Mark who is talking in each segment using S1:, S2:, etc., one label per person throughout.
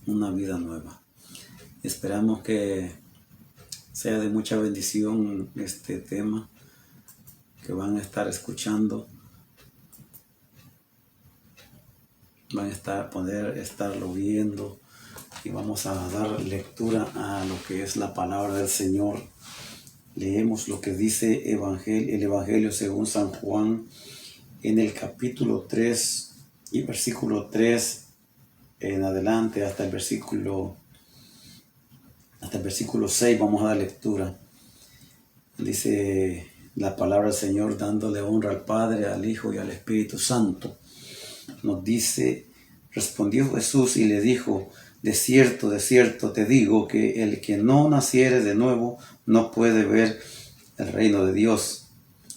S1: una vida nueva. Esperamos que sea de mucha bendición este tema que van a estar escuchando. Van a poder estarlo viendo y vamos a dar lectura a lo que es la palabra del Señor. Leemos lo que dice el Evangelio según San Juan en el capítulo 3 y versículo 3 en adelante hasta el versículo 6. Vamos a dar lectura. Dice la palabra del Señor, dándole honra al Padre, al Hijo y al Espíritu Santo. Nos dice: respondió Jesús y le dijo: de cierto te digo que el que no naciere de nuevo no puede ver el reino de Dios.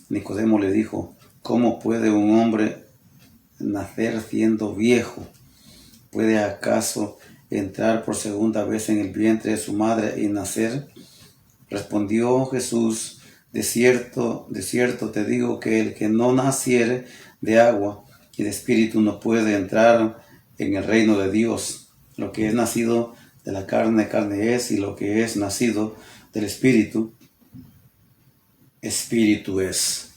S1: Nicodemo le dijo: ¿cómo puede un hombre nacer siendo viejo? ¿Puede acaso entrar por segunda vez en el vientre de su madre y nacer? Respondió Jesús: de cierto te digo que el que no naciere de agua y de espíritu no puede entrar en el reino de Dios. Lo que es nacido de la carne, carne es, y lo que es nacido del espíritu, espíritu es.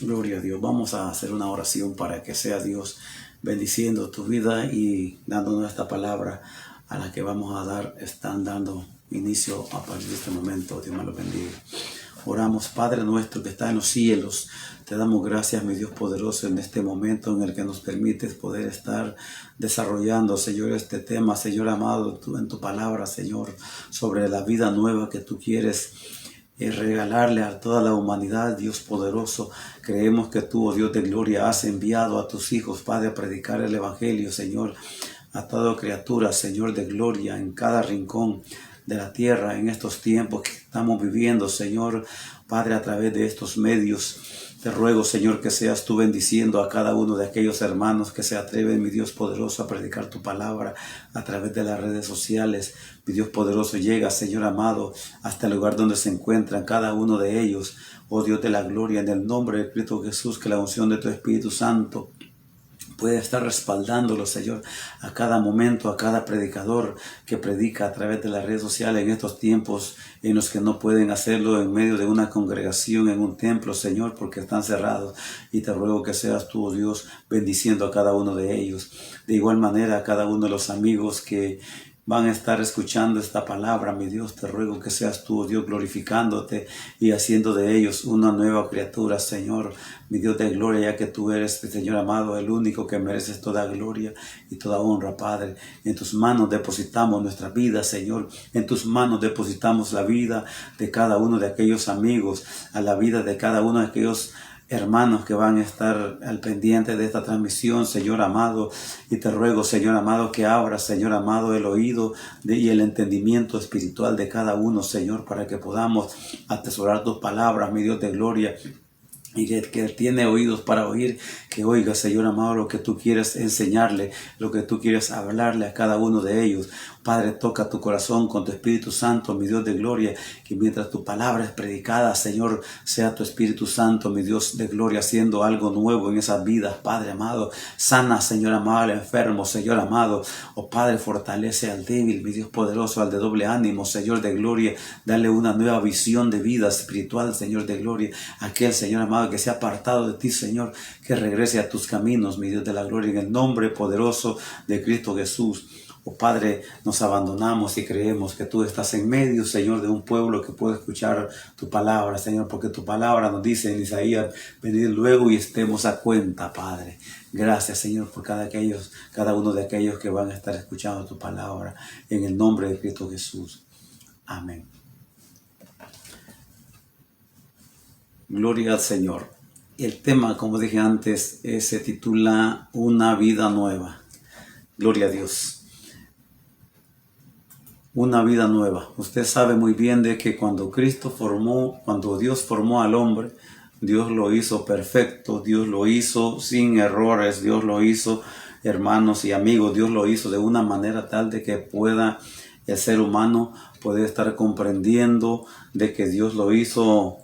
S1: Gloria a Dios. Vamos a hacer una oración para que sea Dios bendiciendo tu vida y dándonos esta palabra a la que vamos a dar, están dando inicio a partir de este momento. Dios me lo bendiga. Oramos. Padre nuestro que está en los cielos, te damos gracias, mi Dios poderoso, en este momento en el que nos permites poder estar desarrollando, Señor, este tema, Señor amado, en tu palabra, Señor, sobre la vida nueva que tú quieres regalarle a toda la humanidad. Dios poderoso, creemos que tú, oh Dios de gloria, has enviado a tus hijos, Padre, a predicar el Evangelio, Señor, a toda criatura, Señor de gloria, en cada rincón de la tierra, en estos tiempos que estamos viviendo, Señor, Padre, a través de estos medios. Te ruego, Señor, que seas tú bendiciendo a cada uno de aquellos hermanos que se atreven, mi Dios poderoso, a predicar tu palabra a través de las redes sociales. Mi Dios poderoso, llega, Señor amado, hasta el lugar donde se encuentran cada uno de ellos. Oh Dios de la gloria, en el nombre de Cristo Jesús, que la unción de tu Espíritu Santo puede estar respaldándolo, Señor, a cada momento, a cada predicador que predica a través de las redes sociales en estos tiempos en los que no pueden hacerlo en medio de una congregación, en un templo, Señor, porque están cerrados. Y te ruego que seas tú, oh Dios, bendiciendo a cada uno de ellos. De igual manera, a cada uno de los amigos que van a estar escuchando esta palabra, mi Dios, te ruego que seas tú, oh Dios, glorificándote y haciendo de ellos una nueva criatura, Señor, mi Dios de gloria, ya que tú eres, Señor amado, el único que mereces toda gloria y toda honra, Padre. En tus manos depositamos nuestra vida, Señor. En tus manos depositamos la vida de cada uno de aquellos amigos, a la vida de cada uno de aquellos hermanos que van a estar al pendiente de esta transmisión, Señor amado, y te ruego, Señor amado, que abras, Señor amado, el oído y el entendimiento espiritual de cada uno, Señor, para que podamos atesorar tus palabras, mi Dios de gloria. Y que tiene oídos para oír, que oiga, Señor amado, lo que tú quieres enseñarle, lo que tú quieres hablarle a cada uno de ellos. Padre, toca tu corazón con tu Espíritu Santo, mi Dios de gloria, que mientras tu palabra es predicada, Señor, sea tu Espíritu Santo, mi Dios de gloria, haciendo algo nuevo en esas vidas, Padre amado. Sana, Señor amado, al enfermo, Señor amado. Oh Padre, fortalece al débil, mi Dios poderoso, al de doble ánimo, Señor de gloria. Dale una nueva visión de vida espiritual, Señor de gloria. Aquel, Señor amado, que se ha apartado de ti, Señor, que regrese a tus caminos, mi Dios de la gloria, en el nombre poderoso de Cristo Jesús. Oh Padre, nos abandonamos y creemos que tú estás en medio, Señor, de un pueblo que puede escuchar tu palabra, Señor, porque tu palabra nos dice en Isaías: venid luego y estemos a cuenta, Padre. Gracias, Señor, por cada uno de aquellos que van a estar escuchando tu palabra, en el nombre de Cristo Jesús. Amén. Gloria al Señor. El tema, como dije antes, se titula Una vida nueva. Gloria a Dios. Una vida nueva. Usted sabe muy bien de que cuando Dios formó al hombre, Dios lo hizo perfecto, Dios lo hizo sin errores, Dios lo hizo, hermanos y amigos, Dios lo hizo de una manera tal de que pueda el ser humano poder estar comprendiendo de que Dios lo hizo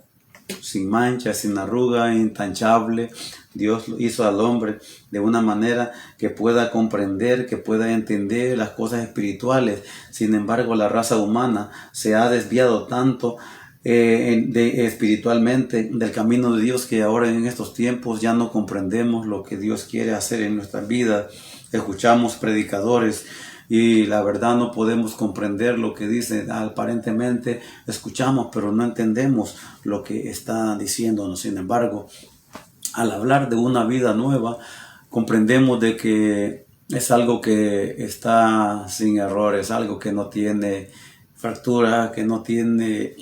S1: sin mancha, sin arruga, intachable, Dios hizo al hombre de una manera que pueda comprender, que pueda entender las cosas espirituales. Sin embargo, la raza humana se ha desviado tanto espiritualmente del camino de Dios, que ahora en estos tiempos ya no comprendemos lo que Dios quiere hacer en nuestras vidas. Escuchamos predicadores y la verdad no podemos comprender lo que dicen. Aparentemente escuchamos, pero no entendemos lo que está diciéndonos. Sin embargo, al hablar de una vida nueva, comprendemos de que es algo que está sin errores, algo que no tiene fractura, que no tiene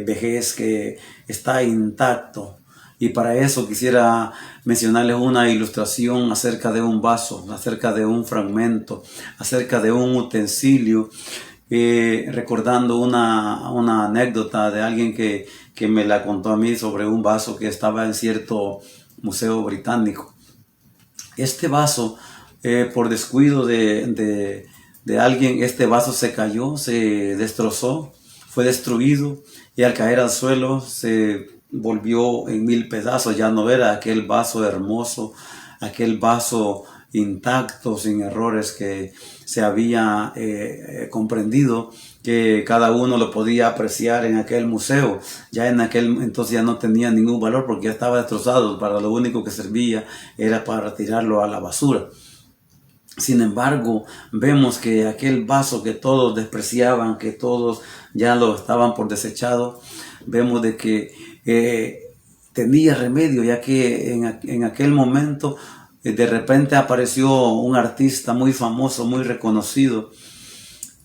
S1: vejez, que está intacto. Y para eso quisiera mencionarles una ilustración acerca de un vaso, acerca de un fragmento, acerca de un utensilio, recordando una anécdota de alguien que me la contó a mí sobre un vaso que estaba en cierto museo británico. Este vaso, por descuido de alguien, este vaso se cayó, se destrozó, fue destruido, y al caer al suelo se volvió en 1000 pedazos. Ya no era aquel vaso hermoso, aquel vaso intacto, sin errores, que se había comprendido, que cada uno lo podía apreciar en aquel museo. Ya en aquel entonces ya no tenía ningún valor porque ya estaba destrozado. Para lo único que servía era para tirarlo a la basura. Sin embargo, vemos que aquel vaso que todos despreciaban, que todos ya lo estaban por desechado, vemos de que tenía remedio, ya que en aquel momento de repente apareció un artista muy famoso, muy reconocido,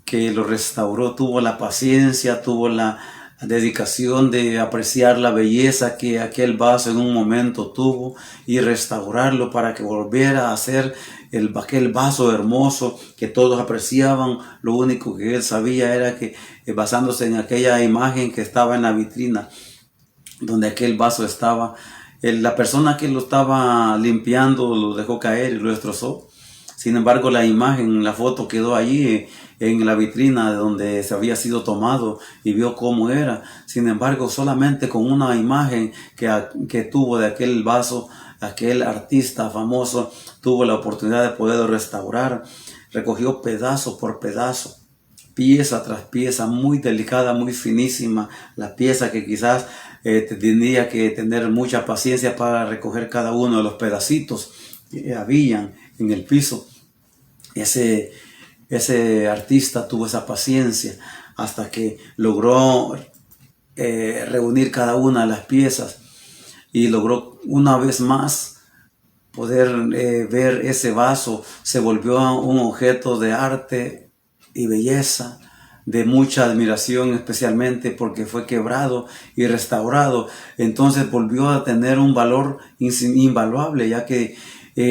S1: que lo restauró. Tuvo la paciencia, tuvo la dedicación de apreciar la belleza que aquel vaso en un momento tuvo y restaurarlo para que volviera a ser aquel vaso hermoso que todos apreciaban. Lo único que él sabía era que, basándose en aquella imagen que estaba en la vitrina donde aquel vaso estaba, la persona que lo estaba limpiando lo dejó caer y lo destrozó. Sin embargo, la imagen, la foto quedó allí en la vitrina de donde se había sido tomado, y vio cómo era. Sin embargo, solamente con una imagen que tuvo de aquel vaso, aquel artista famoso tuvo la oportunidad de poderlo restaurar. Recogió pedazo por pedazo, pieza tras pieza, muy delicada, muy finísima, la pieza que quizás tendría que tener mucha paciencia para recoger cada uno de los pedacitos que habían en el piso. Ese artista tuvo esa paciencia hasta que logró reunir cada una de las piezas, y logró una vez más poder ver ese vaso. Se volvió un objeto de arte y belleza, de mucha admiración, especialmente porque fue quebrado y restaurado. Entonces volvió a tener un valor invaluable, ya que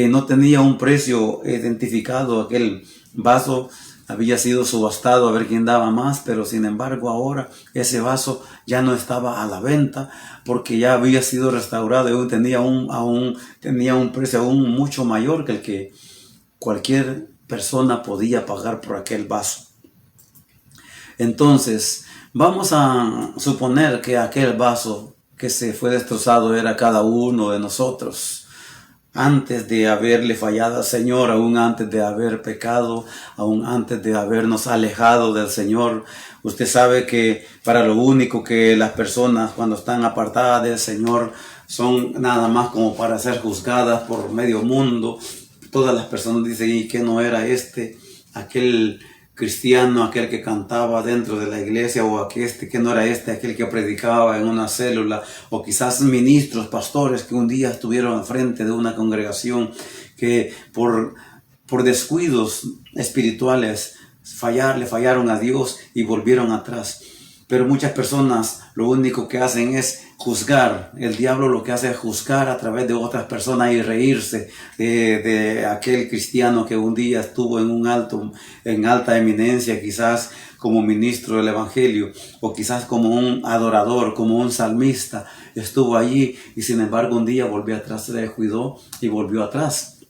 S1: no tenía un precio identificado. Aquel vaso había sido subastado a ver quién daba más, pero sin embargo ahora ese vaso ya no estaba a la venta porque ya había sido restaurado y tenía un precio aún mucho mayor que el que cualquier persona podía pagar por aquel vaso. Entonces, vamos a suponer que aquel vaso que se fue destrozado era cada uno de nosotros. Antes de haberle fallado al Señor, aún antes de haber pecado, aún antes de habernos alejado del Señor. Usted sabe que para lo único que las personas cuando están apartadas del Señor son nada más como para ser juzgadas por medio mundo. Todas las personas dicen, ¿y qué no era aquel cristiano, aquel que cantaba dentro de la iglesia, o que no era aquel que predicaba en una célula, o quizás ministros, pastores que un día estuvieron al frente de una congregación, que por descuidos espirituales le fallaron a Dios y volvieron atrás. Pero muchas personas lo único que hacen es juzgar. El diablo lo que hace es juzgar a través de otras personas y reírse de aquel cristiano que un día estuvo en alta eminencia, quizás como ministro del evangelio, o quizás como un adorador, como un salmista, estuvo allí y sin embargo un día volvió atrás, se descuidó y volvió atrás.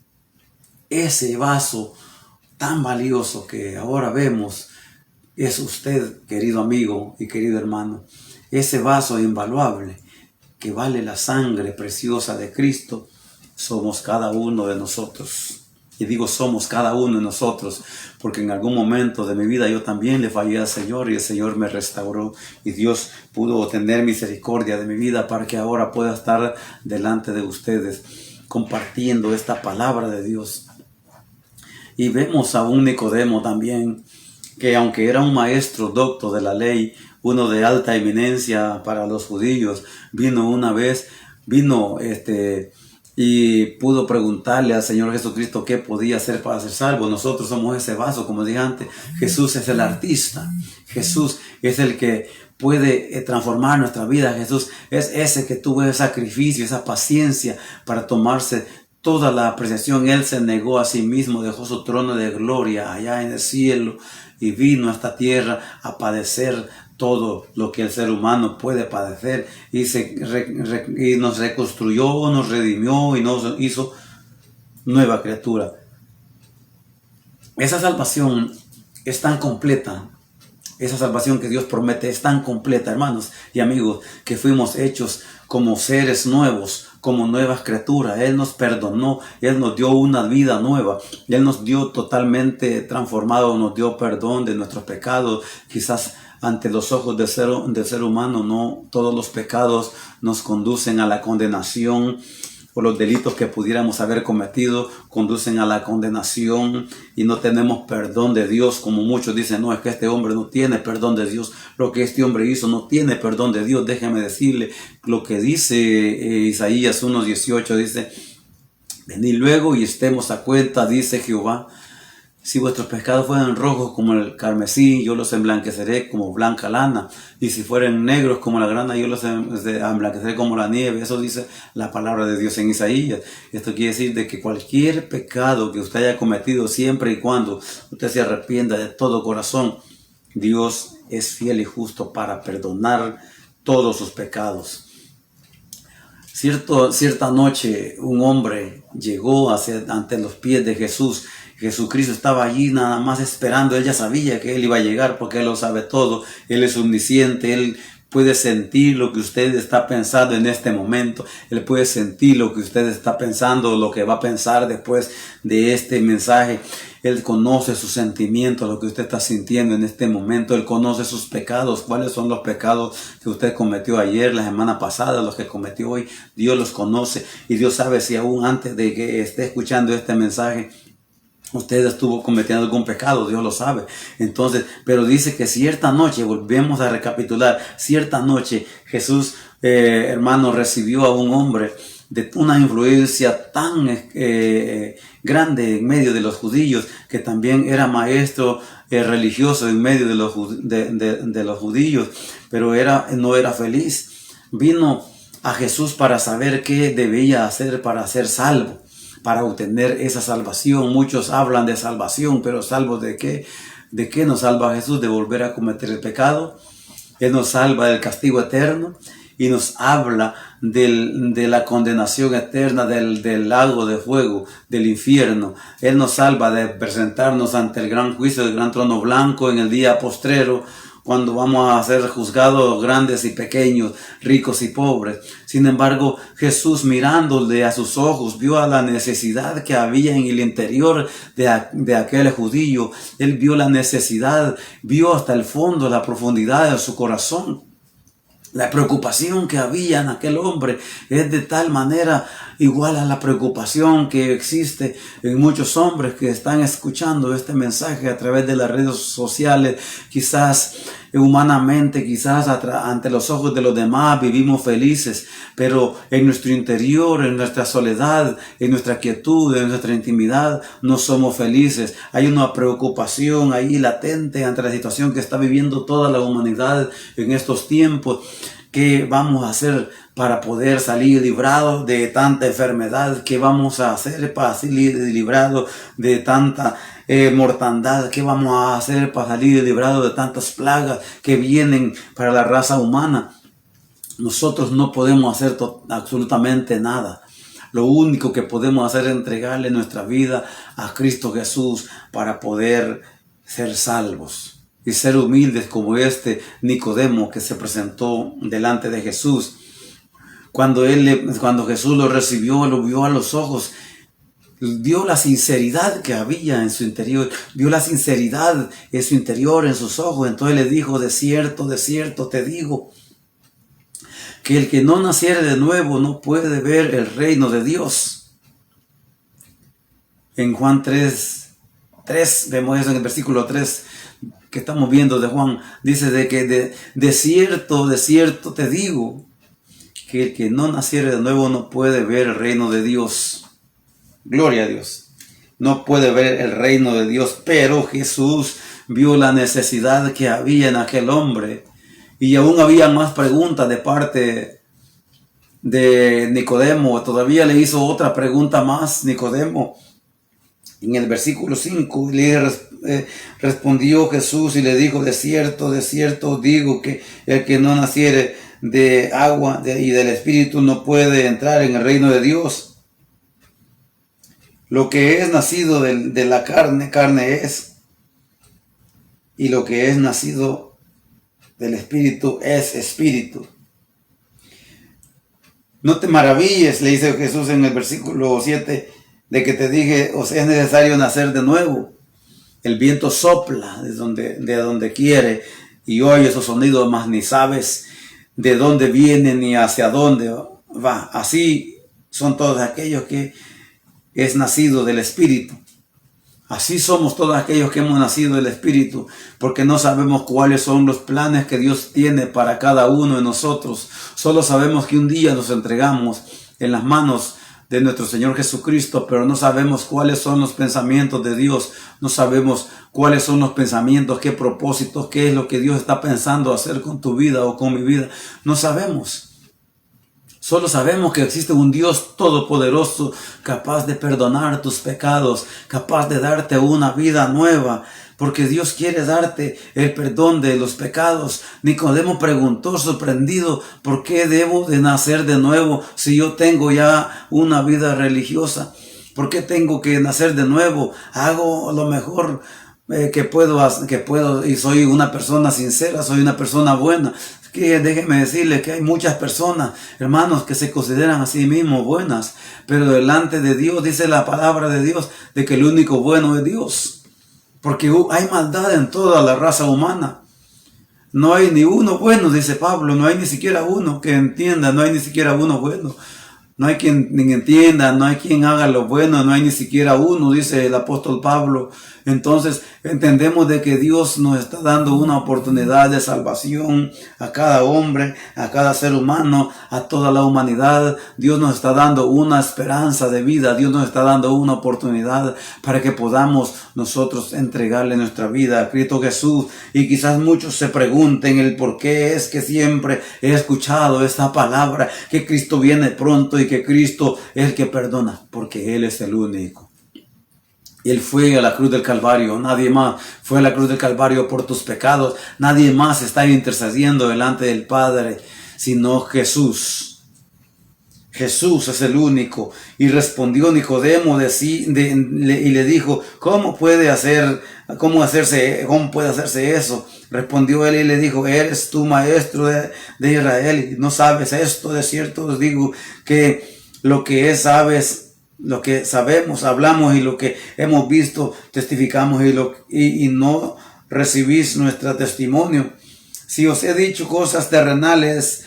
S1: Ese vaso tan valioso que ahora vemos es usted, querido amigo y querido hermano. Ese vaso invaluable que vale la sangre preciosa de Cristo, somos cada uno de nosotros. Y digo somos cada uno de nosotros, porque en algún momento de mi vida yo también le fallé al Señor y el Señor me restauró. Y Dios pudo tener misericordia de mi vida para que ahora pueda estar delante de ustedes compartiendo esta palabra de Dios. Y vemos a un Nicodemo también, que aunque era un maestro docto de la ley, uno de alta eminencia para los judíos, vino una vez, y pudo preguntarle al Señor Jesucristo qué podía hacer para ser salvo. Nosotros somos ese vaso, como dije antes. Jesús es el artista. Jesús es el que puede transformar nuestra vida. Jesús es ese que tuvo ese sacrificio, esa paciencia para tomarse toda la apreciación. Él se negó a sí mismo, dejó su trono de gloria allá en el cielo y vino a esta tierra a padecer todo lo que el ser humano puede padecer y nos reconstruyó, nos redimió y nos hizo nueva criatura. Esa salvación es tan completa, esa salvación que Dios promete es tan completa, hermanos y amigos, que fuimos hechos como seres nuevos, como nuevas criaturas. Él nos perdonó, Él nos dio una vida nueva, Él nos dio totalmente transformado, nos dio perdón de nuestros pecados. Quizás ante los ojos del ser humano, no todos los pecados nos conducen a la condenación, o los delitos que pudiéramos haber cometido conducen a la condenación y no tenemos perdón de Dios, como muchos dicen, no, es que este hombre no tiene perdón de Dios, lo que este hombre hizo no tiene perdón de Dios. Déjeme decirle lo que dice Isaías 1:18, dice: venid luego y estemos a cuenta, dice Jehová. Si vuestros pecados fueran rojos como el carmesí, yo los emblanqueceré como blanca lana. Y si fueran negros como la grana, yo los emblanqueceré como la nieve. Eso dice la palabra de Dios en Isaías. Esto quiere decir de que cualquier pecado que usted haya cometido, siempre y cuando usted se arrepienta de todo corazón, Dios es fiel y justo para perdonar todos sus pecados. Cierta noche un hombre llegó ante los pies de Jesús. Jesucristo estaba allí nada más esperando. Él ya sabía que Él iba a llegar porque Él lo sabe todo. Él es omnisciente. Él puede sentir lo que usted está pensando en este momento. Él puede sentir lo que usted está pensando, lo que va a pensar después de este mensaje. Él conoce sus sentimientos, lo que usted está sintiendo en este momento. Él conoce sus pecados. ¿Cuáles son los pecados que usted cometió ayer, la semana pasada, los que cometió hoy? Dios los conoce. Y Dios sabe si aún antes de que esté escuchando este mensaje usted estuvo cometiendo algún pecado. Dios lo sabe. Entonces, pero dice que cierta noche, volvemos a recapitular, cierta noche Jesús, hermano, recibió a un hombre de una influencia tan grande en medio de los judíos, que también era maestro religioso en medio de los judíos, pero no era feliz. Vino a Jesús para saber qué debía hacer para ser salvo, para obtener esa salvación. Muchos hablan de salvación, pero ¿salvos de qué? ¿De qué nos salva Jesús? ¿De volver a cometer el pecado? Él nos salva del castigo eterno y nos habla de la condenación eterna, del lago de fuego, del infierno. Él nos salva de presentarnos ante el gran juicio del gran trono blanco en el día postrero, cuando vamos a ser juzgados grandes y pequeños, ricos y pobres. Sin embargo, Jesús, mirándole a sus ojos, vio a la necesidad que había en el interior de aquel judío. Él vio la necesidad, vio hasta el fondo, la profundidad de su corazón. La preocupación que había en aquel hombre es de tal manera igual a la preocupación que existe en muchos hombres que están escuchando este mensaje a través de las redes sociales. Quizás humanamente, quizás ante los ojos de los demás vivimos felices, pero en nuestro interior, en nuestra soledad, en nuestra quietud, en nuestra intimidad, no somos felices. Hay una preocupación ahí latente ante la situación que está viviendo toda la humanidad en estos tiempos. ¿Qué vamos a hacer para poder salir librados de tanta enfermedad? ¿Qué vamos a hacer para salir librados de tanta mortandad? ¿Qué vamos a hacer para salir librados de tantas plagas que vienen para la raza humana? Nosotros no podemos hacer absolutamente nada. Lo único que podemos hacer es entregarle nuestra vida a Cristo Jesús para poder ser salvos y ser humildes como este Nicodemo que se presentó delante de Jesús. cuando Jesús lo recibió, lo vio a los ojos, vio la sinceridad que había en su interior, vio la sinceridad en su interior, en sus ojos. Entonces le dijo, de cierto te digo, que el que no naciere de nuevo no puede ver el reino de Dios. En Juan 3, vemos eso en el versículo 3 que estamos viendo de Juan. Dice de que de cierto te digo, que el que no naciere de nuevo no puede ver el reino de Dios. Gloria a Dios. No puede ver el reino de Dios, pero Jesús vio la necesidad que había en aquel hombre. Y aún había más preguntas de parte de Nicodemo. Todavía le hizo otra pregunta más Nicodemo. En el versículo 5 le respondió Jesús y le dijo, de cierto digo que el que no naciere de agua y del Espíritu no puede entrar en el reino de Dios. Lo que es nacido de la carne, carne es. Y lo que es nacido del Espíritu es espíritu. No te maravilles, le dice Jesús en el versículo 7, de que te dije, o sea, es necesario nacer de nuevo. El viento sopla de donde quiere y oye esos sonidos, mas ni sabes de dónde viene ni hacia dónde va. Así son todos aquellos que es nacido del Espíritu. Así somos todos aquellos que hemos nacido del Espíritu, porque no sabemos cuáles son los planes que Dios tiene para cada uno de nosotros. Solo sabemos que un día nos entregamos en las manos de nuestro Señor Jesucristo, pero no sabemos cuáles son los pensamientos de Dios. No sabemos cuáles son los pensamientos, qué propósitos, qué es lo que Dios está pensando hacer con tu vida o con mi vida. No sabemos. Solo sabemos que existe un Dios todopoderoso, capaz de perdonar tus pecados, capaz de darte una vida nueva, porque Dios quiere darte el perdón de los pecados. Nicodemo preguntó sorprendido, ¿por qué debo de nacer de nuevo si yo tengo ya una vida religiosa? ¿Por qué tengo que nacer de nuevo? Hago lo mejor que puedo y soy una persona sincera, soy una persona buena. Que déjeme decirle que hay muchas personas, hermanos, que se consideran a sí mismos buenas, pero delante de Dios dice la palabra de Dios de que el único bueno es Dios, porque hay maldad en toda la raza humana. No hay ni uno bueno, dice Pablo, no hay ni siquiera uno que entienda, no hay ni siquiera uno bueno. No hay quien entienda, no hay quien haga lo bueno, no hay ni siquiera uno, dice el apóstol Pablo. Entonces entendemos de que Dios nos está dando una oportunidad de salvación a cada hombre, a cada ser humano, a toda la humanidad. Dios nos está dando una esperanza de vida, Dios nos está dando una oportunidad para que podamos nosotros entregarle nuestra vida a Cristo Jesús. Y quizás muchos se pregunten el por qué es que siempre he escuchado esta palabra, que Cristo viene pronto y que Cristo es el que perdona, porque Él es el único. Él fue a la cruz del Calvario, nadie más fue a la cruz del Calvario por tus pecados, nadie más está intercediendo delante del Padre, sino Jesús. Jesús es el único. Y respondió Nicodemo y le dijo, ¿cómo puede hacerse eso? Respondió él y le dijo, ¿eres tú maestro de Israel y no sabes esto? De cierto os digo que lo que sabemos, hablamos, y lo que hemos visto, testificamos, y no recibís nuestro testimonio. Si os he dicho cosas terrenales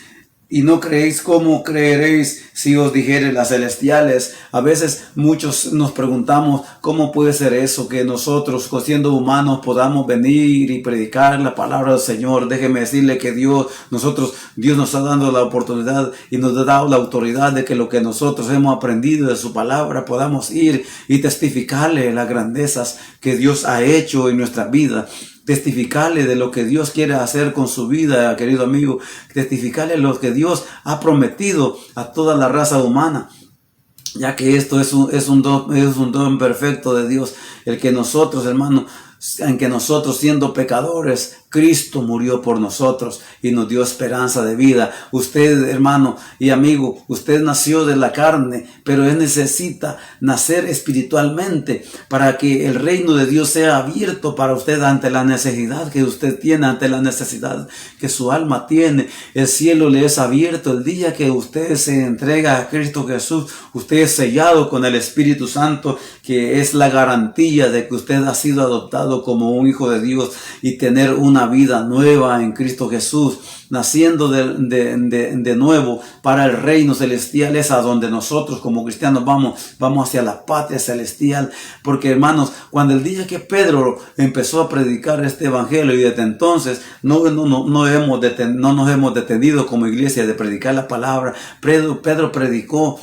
S1: y no creéis, ¿cómo creeréis si os dijere las celestiales? A veces muchos nos preguntamos, ¿cómo puede ser eso que nosotros, siendo humanos, podamos venir y predicar la palabra del Señor? Déjeme decirle que Dios nos está dando la oportunidad y nos ha dado la autoridad de que lo que nosotros hemos aprendido de su palabra podamos ir y testificarle las grandezas que Dios ha hecho en nuestra vida. Testificarle de lo que Dios quiere hacer con su vida, querido amigo. Testificarle lo que Dios ha prometido a toda la raza humana, ya que esto es un don perfecto de Dios, el que nosotros, hermanos, en que nosotros, siendo pecadores, Cristo murió por nosotros y nos dio esperanza de vida. Usted, hermano y amigo, usted nació de la carne, pero él necesita nacer espiritualmente para que el reino de Dios sea abierto para usted ante la necesidad que usted tiene, ante la necesidad que su alma tiene. El cielo le es abierto el día que usted se entrega a Cristo Jesús. Usted es sellado con el Espíritu Santo, que es la garantía de que usted ha sido adoptado como un hijo de Dios y tener una vida nueva en Cristo Jesús, naciendo de nuevo para el reino celestial. Es a donde nosotros como cristianos vamos hacia la patria celestial. Porque, hermanos, cuando el día que Pedro empezó a predicar este evangelio, y desde entonces no nos hemos detenido como iglesia de predicar la palabra. Pedro predicó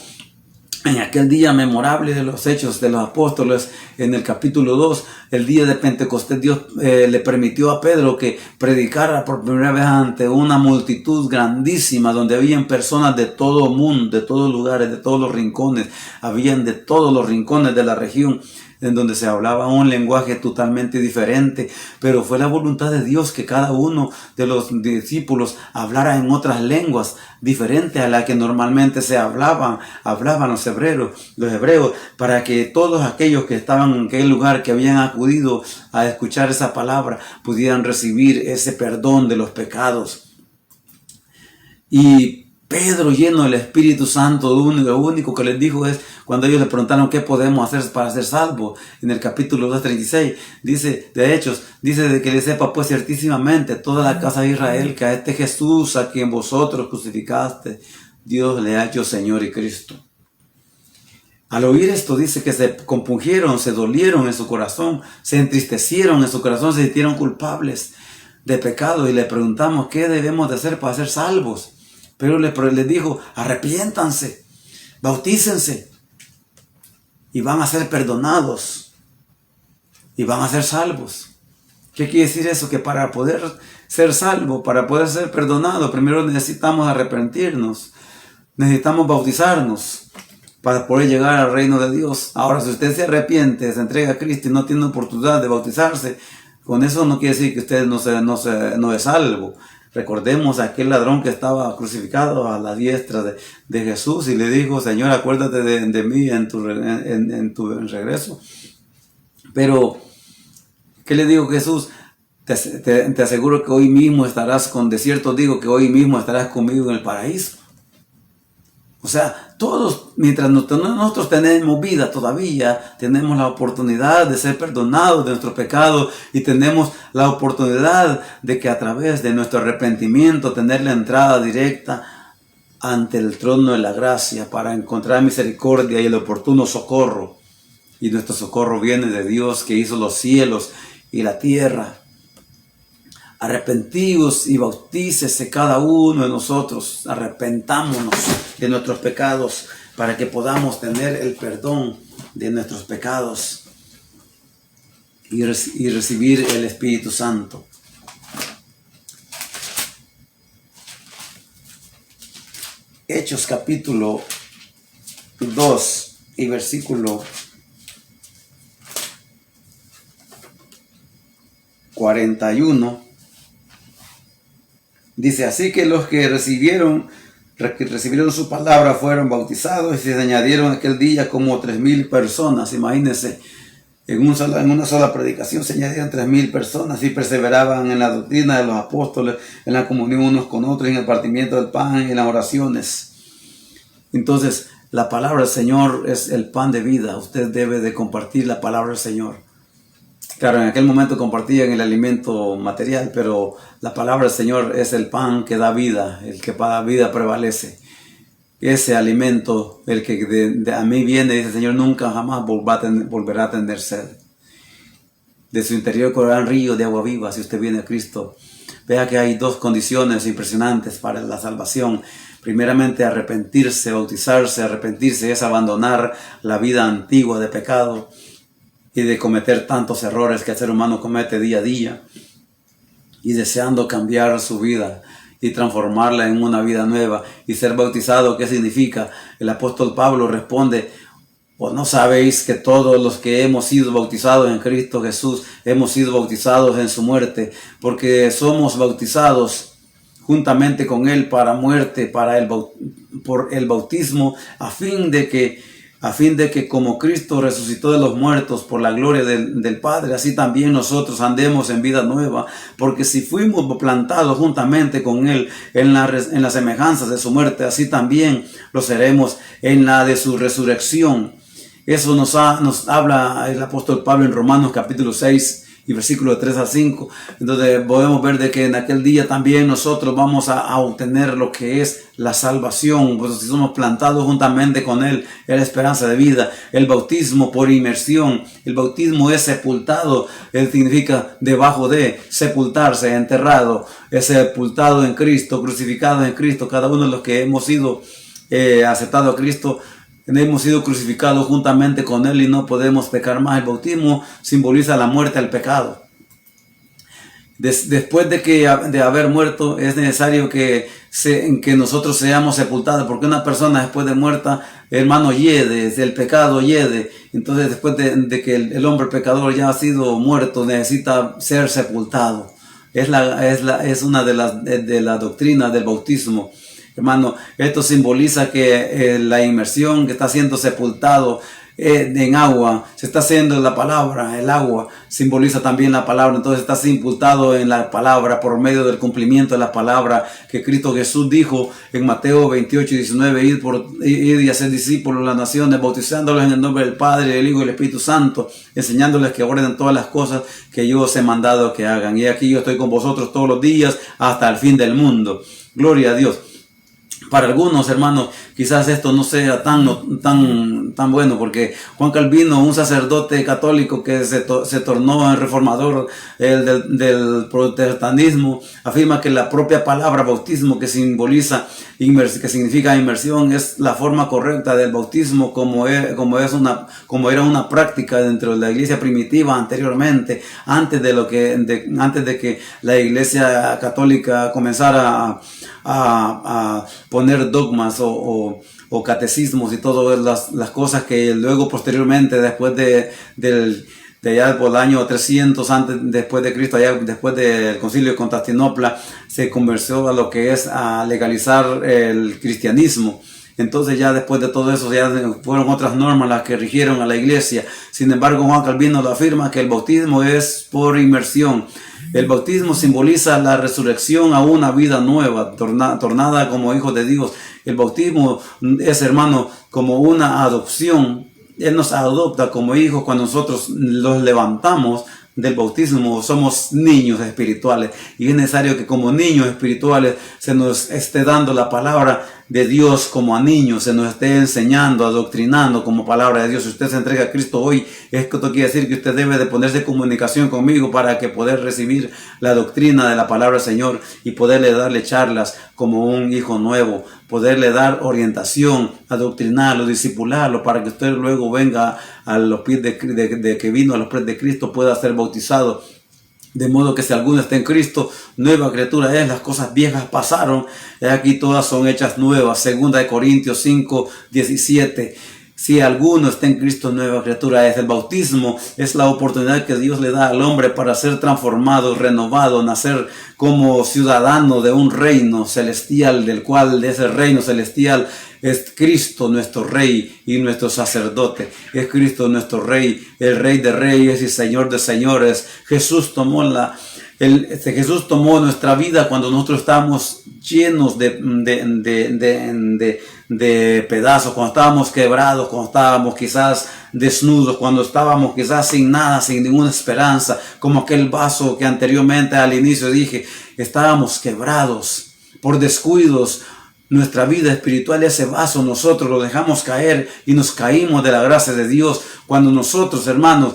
S1: en aquel día memorable de los Hechos de los Apóstoles, en el capítulo 2, el día de Pentecostés, Dios le permitió a Pedro que predicara por primera vez ante una multitud grandísima, donde habían personas de todo el mundo, de todos lugares, de todos los rincones, habían de todos los rincones de la región, en donde se hablaba un lenguaje totalmente diferente, pero fue la voluntad de Dios que cada uno de los discípulos hablara en otras lenguas diferentes a la que normalmente se hablaban los hebreos, para que todos aquellos que estaban en aquel lugar, que habían acudido a escuchar esa palabra, pudieran recibir ese perdón de los pecados. Y Pedro, lleno del Espíritu Santo, lo único que les dijo es, cuando ellos le preguntaron qué podemos hacer para ser salvos, en el capítulo 2:36, dice, de Hechos, dice de que le sepa pues ciertísimamente toda la casa de Israel, que a este Jesús a quien vosotros crucificaste, Dios le ha hecho Señor y Cristo. Al oír esto, dice que se compungieron, se dolieron en su corazón, se entristecieron en su corazón, se sintieron culpables de pecado, y le preguntamos qué debemos de hacer para ser salvos. Pero les dijo, arrepiéntanse, bautícense, y van a ser perdonados, y van a ser salvos. ¿Qué quiere decir eso? Que para poder ser salvo, para poder ser perdonado, primero necesitamos arrepentirnos, necesitamos bautizarnos, para poder llegar al reino de Dios. Ahora, si usted se arrepiente, se entrega a Cristo y no tiene oportunidad de bautizarse, con eso no quiere decir que usted no es salvo. Recordemos a aquel ladrón que estaba crucificado a la diestra de Jesús y le dijo, Señor, acuérdate de mí en tu regreso. Pero, ¿qué le dijo Jesús? Te aseguro que hoy mismo estarás de cierto digo que hoy mismo estarás conmigo en el paraíso. O sea, todos, mientras nosotros tenemos vida todavía, tenemos la oportunidad de ser perdonados de nuestros pecados, y tenemos la oportunidad de que a través de nuestro arrepentimiento tener la entrada directa ante el trono de la gracia para encontrar misericordia y el oportuno socorro. Y nuestro socorro viene de Dios, que hizo los cielos y la tierra. Arrepentíos y bautícese cada uno de nosotros. Arrepentámonos de nuestros pecados para que podamos tener el perdón de nuestros pecados y recibir el Espíritu Santo. Hechos capítulo 2 y versículo 41. Dice, así que los que recibieron su palabra fueron bautizados, y se añadieron aquel día como 3,000 personas. Imagínense, en una sola predicación se añadieron 3,000 personas, y perseveraban en la doctrina de los apóstoles, en la comunión unos con otros, en el partimiento del pan y en las oraciones. Entonces, la palabra del Señor es el pan de vida. Usted debe de compartir la palabra del Señor. Claro, en aquel momento compartían el alimento material, pero la palabra del Señor es el pan que da vida, el que para vida prevalece. Ese alimento, el que a mí viene, dice el Señor, nunca jamás volverá a tener sed. De su interior correrán ríos de agua viva si usted viene a Cristo. Vea que hay dos condiciones impresionantes para la salvación. Primeramente, arrepentirse, bautizarse. Arrepentirse es abandonar la vida antigua de pecado y de cometer tantos errores que el ser humano comete día a día, y deseando cambiar su vida y transformarla en una vida nueva y ser bautizado. ¿Qué significa? El apóstol Pablo responde ¿O no sabéis que todos los que hemos sido bautizados en Cristo Jesús hemos sido bautizados en su muerte? Porque somos bautizados juntamente con Él para muerte, por el bautismo, a fin de que como Cristo resucitó de los muertos por la gloria del Padre, así también nosotros andemos en vida nueva. Porque si fuimos plantados juntamente con Él en las semejanzas de su muerte, así también lo seremos en la de su resurrección. Eso nos habla el apóstol Pablo en Romanos capítulo 6 y versículos 3 a 5, donde podemos ver de que en aquel día también nosotros vamos a obtener lo que es la salvación, pues si somos plantados juntamente con Él, es la esperanza de vida. El bautismo por inmersión, el bautismo es sepultado, él significa debajo de, sepultarse, enterrado, es sepultado en Cristo, crucificado en Cristo. Cada uno de los que hemos sido aceptado a Cristo, hemos sido crucificados juntamente con Él y no podemos pecar más. El bautismo simboliza la muerte al pecado. Después de haber muerto, es necesario que nosotros seamos sepultados, porque una persona después de muerta, hermano, yede, el pecado yede. Entonces, después de que el hombre pecador ya ha sido muerto, necesita ser sepultado. Es una de las doctrinas del bautismo. Hermano, esto simboliza que la inmersión, que está siendo sepultado en agua, se está haciendo la palabra, el agua simboliza también la palabra. Entonces está sepultado en la palabra por medio del cumplimiento de la palabra que Cristo Jesús dijo en Mateo 28 y 19, ir y hacer discípulos de las naciones, bautizándolos en el nombre del Padre, del Hijo y del Espíritu Santo, enseñándoles que ordenen todas las cosas que yo os he mandado que hagan. Y aquí yo estoy con vosotros todos los días hasta el fin del mundo. Gloria a Dios. Para algunos, hermanos, quizás esto no sea tan bueno, porque Juan Calvino, un sacerdote católico que se tornó en reformador del protestantismo, afirma que la propia palabra bautismo, que significa inmersión, es la forma correcta del bautismo, como era una práctica dentro de la iglesia primitiva anteriormente, antes de que la iglesia católica comenzara a poner dogmas o catecismos y todas las cosas que luego posteriormente, después de allá por el año 300 después de Cristo, allá después del concilio de Constantinopla, se convirtió a lo que es a legalizar el cristianismo. Entonces ya después de todo eso ya fueron otras normas las que rigieron a la iglesia. Sin embargo, Juan Calvino lo afirma que el bautismo es por inmersión. El bautismo simboliza la resurrección a una vida nueva, tornada como hijos de Dios. El bautismo es, hermano, como una adopción. Él nos adopta como hijos cuando nosotros los levantamos del bautismo. Somos niños espirituales y es necesario que como niños espirituales se nos esté dando la palabra de Dios como a niños, se nos esté enseñando, adoctrinando como palabra de Dios. Si usted se entrega a Cristo hoy, esto quiere decir que usted debe de ponerse en comunicación conmigo para que poder recibir la doctrina de la palabra del Señor y poderle darle charlas como un hijo nuevo, poderle dar orientación, adoctrinarlo, discipularlo, para que usted luego venga a los pies que vino a los pies de Cristo, pueda ser bautizado. De modo que si alguno está en Cristo, nueva criatura es, las cosas viejas pasaron, y aquí todas son hechas nuevas. 2 Corintios 5, 17. Si alguno está en Cristo, nueva criatura es. El bautismo es la oportunidad que Dios le da al hombre para ser transformado, renovado, nacer como ciudadano de un reino celestial, del cual de ese reino celestial es Cristo nuestro Rey y nuestro sacerdote. Es Cristo nuestro Rey, el Rey de Reyes y Señor de Señores. Jesús tomó nuestra vida cuando nosotros estábamos llenos de pedazos, cuando estábamos quebrados, cuando estábamos quizás desnudos, cuando estábamos quizás sin nada, sin ninguna esperanza, como aquel vaso que anteriormente al inicio dije, estábamos quebrados por descuidos. Nuestra vida espiritual, ese vaso, nosotros lo dejamos caer y nos caímos de la gracia de Dios. Cuando nosotros, hermanos,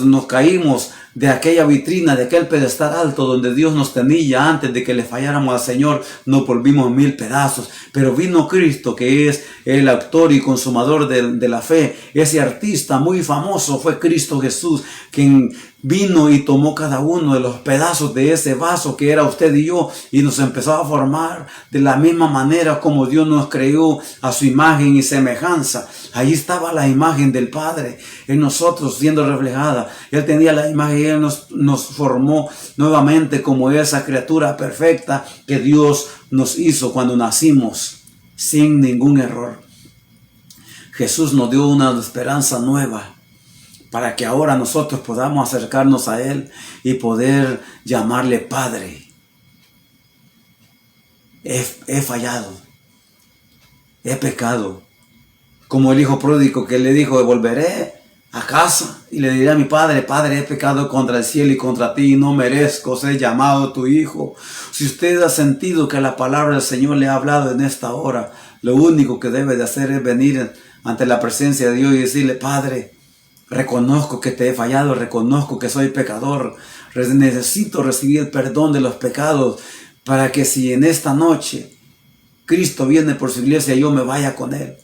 S1: nos caímos de aquella vitrina, de aquel pedestal alto donde Dios nos tenía antes de que le falláramos al Señor, nos volvimos 1000 pedazos. Pero vino Cristo, que es el autor y consumador de la fe. Ese artista muy famoso fue Cristo Jesús, quien vino y tomó cada uno de los pedazos de ese vaso que era usted y yo, y nos empezó a formar de la misma manera como Dios nos creó a su imagen y semejanza. Ahí estaba la imagen del Padre en nosotros siendo reflejada. Él tenía la imagen y Él nos formó nuevamente como esa criatura perfecta que Dios nos hizo cuando nacimos sin ningún error. Jesús nos dio una esperanza nueva para que ahora nosotros podamos acercarnos a Él y poder llamarle Padre. He fallado, he pecado, como el hijo pródigo que le dijo: volveré a casa y le diré a mi padre: Padre, he pecado contra el cielo y contra ti, y no merezco ser llamado tu hijo. Si usted ha sentido que la palabra del Señor le ha hablado en esta hora, lo único que debe de hacer es venir ante la presencia de Dios y decirle: Padre, reconozco que te he fallado, reconozco que soy pecador, necesito recibir el perdón de los pecados, para que si en esta noche Cristo viene por su iglesia, yo me vaya con Él.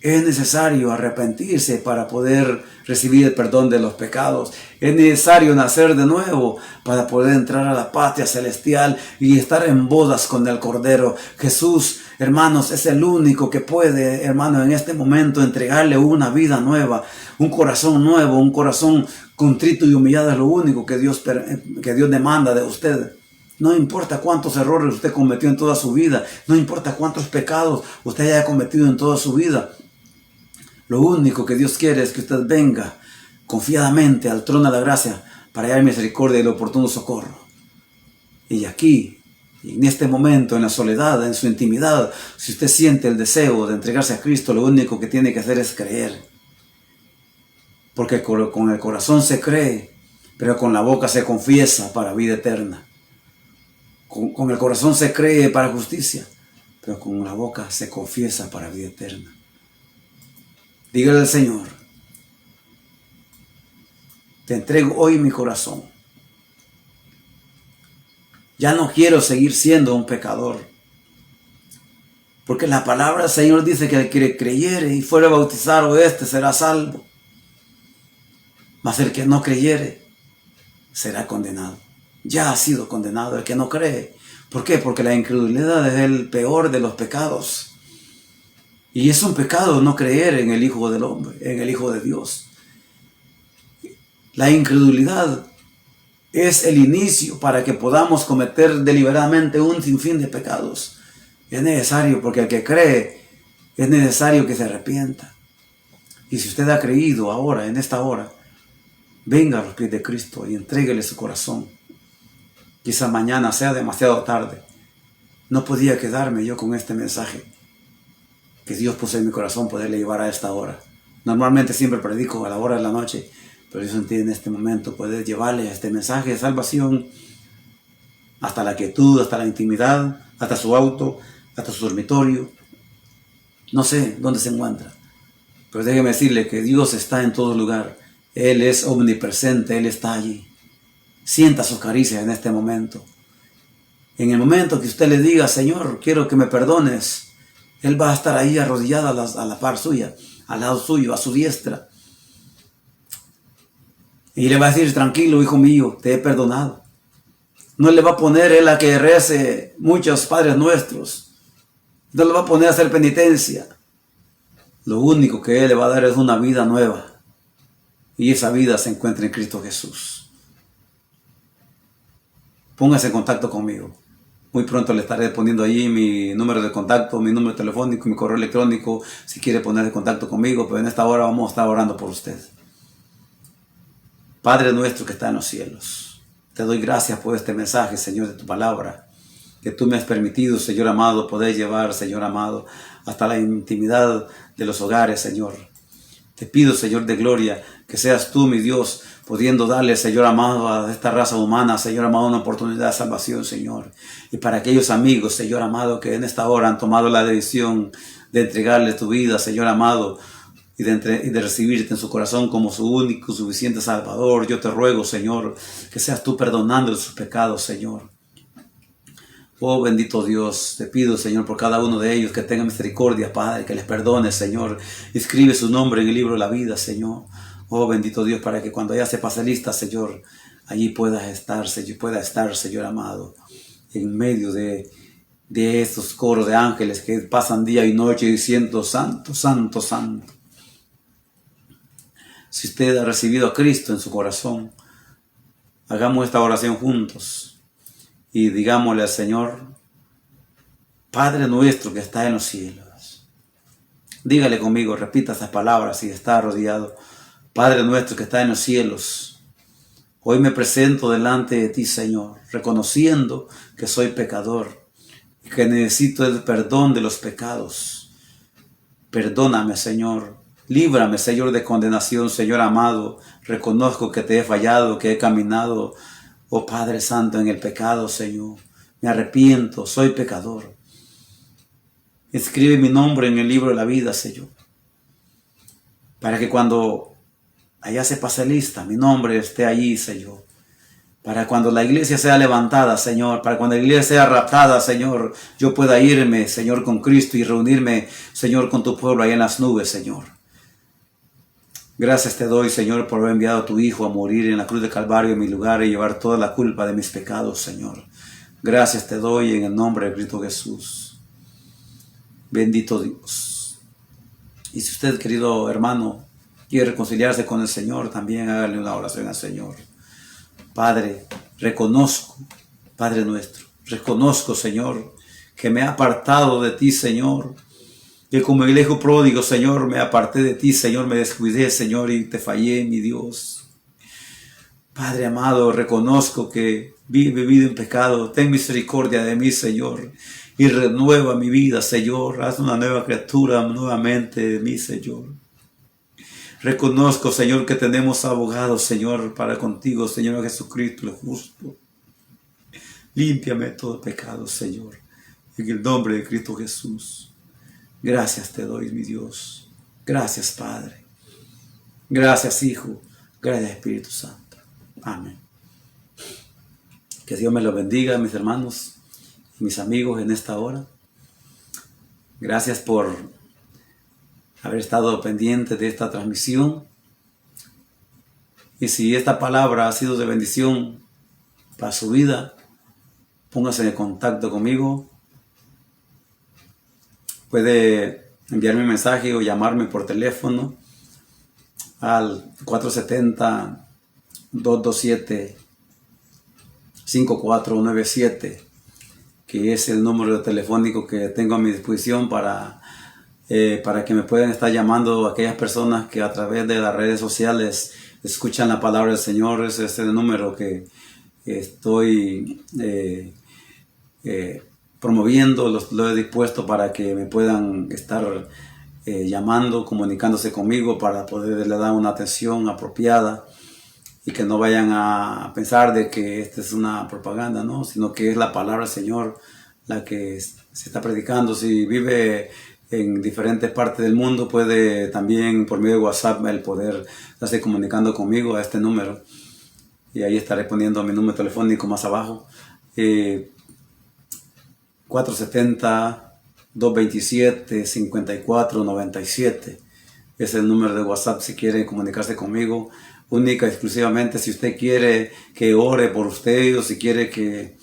S1: Es necesario arrepentirse para poder recibir el perdón de los pecados. Es necesario nacer de nuevo para poder entrar a la patria celestial y estar en bodas con el Cordero. Jesús, hermanos, es el único que puede, hermano, en este momento entregarle una vida nueva, un corazón nuevo, un corazón contrito y humillado. Es lo único que Dios demanda de usted. No importa cuántos errores usted cometió en toda su vida, no importa cuántos pecados usted haya cometido en toda su vida. Lo único que Dios quiere es que usted venga confiadamente al trono de la gracia para hallar misericordia y el oportuno socorro. Y aquí, en este momento, en la soledad, en su intimidad, si usted siente el deseo de entregarse a Cristo, lo único que tiene que hacer es creer. Porque con el corazón se cree, pero con la boca se confiesa para vida eterna. Con el corazón se cree para justicia, pero con la boca se confiesa para vida eterna. Dígale al Señor: te entrego hoy mi corazón. Ya no quiero seguir siendo un pecador. Porque la palabra del Señor dice que el que creyere y fuere bautizado, este será salvo. Mas el que no creyere será condenado. Ya ha sido condenado el que no cree. ¿Por qué? Porque la incredulidad es el peor de los pecados. Y es un pecado no creer en el Hijo del Hombre, en el Hijo de Dios. La incredulidad es el inicio para que podamos cometer deliberadamente un sinfín de pecados. Es necesario, porque el que cree, es necesario que se arrepienta. Y si usted ha creído ahora, en esta hora, venga a los pies de Cristo y entréguele su corazón. Quizá mañana sea demasiado tarde. No podía quedarme yo con este mensaje que Dios puso en mi corazón poderle llevar a esta hora. Normalmente siempre predico a la hora de la noche, pero yo sentí en este momento poder llevarle este mensaje de salvación hasta la quietud, hasta la intimidad, hasta su auto, hasta su dormitorio. No sé dónde se encuentra, pero déjeme decirle que Dios está en todo lugar. Él es omnipresente, Él está allí. Sienta sus caricias en este momento. En el momento que usted le diga: Señor, quiero que me perdones, Él va a estar ahí arrodillado a la par suya, al lado suyo, a su diestra. Y le va a decir: tranquilo, hijo mío, te he perdonado. No le va a poner Él a que rece muchos Padres Nuestros. No le va a poner a hacer penitencia. Lo único que Él le va a dar es una vida nueva. Y esa vida se encuentra en Cristo Jesús. Póngase en contacto conmigo. Muy pronto le estaré poniendo allí mi número de contacto, mi número telefónico, mi correo electrónico, si quiere poner en contacto conmigo. Pero en esta hora vamos a estar orando por usted. Padre nuestro que está en los cielos, te doy gracias por este mensaje, Señor, de tu palabra, que tú me has permitido, Señor amado, poder llevar, Señor amado, hasta la intimidad de los hogares, Señor. Te pido, Señor de gloria, que seas tú, mi Dios, pudiendo darle, Señor amado, a esta raza humana, Señor amado, una oportunidad de salvación, Señor. Y para aquellos amigos, Señor amado, que en esta hora han tomado la decisión de entregarle tu vida, Señor amado, y de recibirte en su corazón como su único, suficiente Salvador. Yo te ruego, Señor, que seas tú perdonando sus pecados, Señor. Oh bendito Dios, te pido, Señor, por cada uno de ellos que tenga misericordia, Padre, que les perdone, Señor. Escribe su nombre en el libro de la vida, Señor. Oh bendito Dios, para que cuando ya se pase lista, Señor, allí pueda estar, Señor amado, en medio de estos coros de ángeles que pasan día y noche diciendo santo, santo, santo. Si usted ha recibido a Cristo en su corazón, hagamos esta oración juntos. Y digámosle al Señor: Padre nuestro que está en los cielos. Dígale conmigo, repita esas palabras si está arrodillado. Padre nuestro que está en los cielos, hoy me presento delante de ti, Señor, reconociendo que soy pecador y que necesito el perdón de los pecados. Perdóname, Señor. Líbrame, Señor, de condenación, Señor amado. Reconozco que te he fallado, que he caminado, oh Padre Santo, en el pecado, Señor. Me arrepiento, soy pecador. Escribe mi nombre en el libro de la vida, Señor, para que cuando allá se pase lista, mi nombre esté allí, Señor. Para cuando la iglesia sea levantada, Señor, para cuando la iglesia sea raptada, Señor, yo pueda irme, Señor, con Cristo y reunirme, Señor, con tu pueblo allá en las nubes, Señor. Gracias te doy, Señor, por haber enviado a tu Hijo a morir en la cruz de Calvario en mi lugar y llevar toda la culpa de mis pecados, Señor. Gracias te doy en el nombre de Cristo Jesús. Bendito Dios. Y si usted, querido hermano, quiere reconciliarse con el Señor, también hágale una oración al Señor. Padre, reconozco, Padre nuestro, reconozco, Señor, que me he apartado de ti, Señor. Que como el hijo pródigo, Señor, me aparté de ti, Señor, me descuidé, Señor, y te fallé, mi Dios. Padre amado, reconozco que he vivido en pecado. Ten misericordia de mí, Señor, y renueva mi vida, Señor. Haz una nueva criatura nuevamente de mí, Señor. Reconozco, Señor, que tenemos abogados, Señor, para contigo, Señor Jesucristo, el justo. Límpiame todo pecado, Señor, en el nombre de Cristo Jesús. Gracias te doy, mi Dios. Gracias, Padre. Gracias, Hijo. Gracias, Espíritu Santo. Amén. Que Dios me lo bendiga, mis hermanos y mis amigos, en esta hora. Gracias por haber estado pendiente de esta transmisión. Y si esta palabra ha sido de bendición para su vida, póngase en contacto conmigo. Puede enviarme un mensaje o llamarme por teléfono al 470-227-5497, que es el número telefónico que tengo a mi disposición para que me puedan estar llamando aquellas personas que a través de las redes sociales escuchan la palabra del Señor. Ese es el número que estoy promoviendo, lo he dispuesto para que me puedan estar llamando, comunicándose conmigo para poderle dar una atención apropiada y que no vayan a pensar de que esta es una propaganda, ¿no? Sino que es la palabra del Señor la que se está predicando. Si vive en diferentes partes del mundo, puede también por medio de WhatsApp el poder estarse comunicando conmigo a este número, y ahí estaré poniendo mi número telefónico más abajo. 470-227-5497 es el número de WhatsApp si quiere comunicarse conmigo, única y exclusivamente si usted quiere que ore por usted, o si quiere que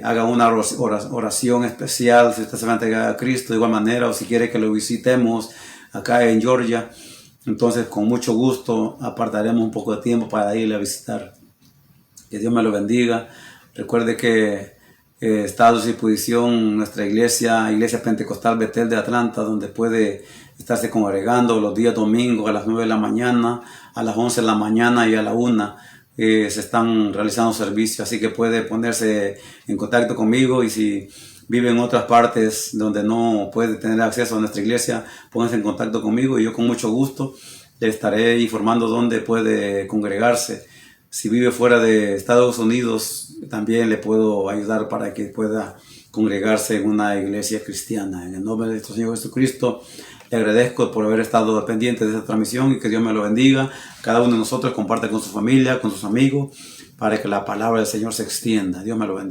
S1: haga una oración especial, si usted se va a entregar a Cristo de igual manera, o si quiere que lo visitemos acá en Georgia. Entonces, con mucho gusto apartaremos un poco de tiempo para irle a visitar. Que Dios me lo bendiga. Recuerde que está a su disposición nuestra iglesia Pentecostal Betel de Atlanta, donde puede estarse congregando los días domingos a las 9 de la mañana, a las 11 de la mañana y a la 1. Se están realizando servicios, así que puede ponerse en contacto conmigo, y si vive en otras partes donde no puede tener acceso a nuestra iglesia, pónganse en contacto conmigo y yo con mucho gusto le estaré informando dónde puede congregarse. Si vive fuera de Estados Unidos, también le puedo ayudar para que pueda congregarse en una iglesia cristiana. En el nombre de nuestro Señor Jesucristo, Le agradezco por haber estado pendiente de esta transmisión y que Dios me lo bendiga. Cada uno de nosotros comparte con su familia, con sus amigos, para que la palabra del Señor se extienda. Dios me lo bendiga.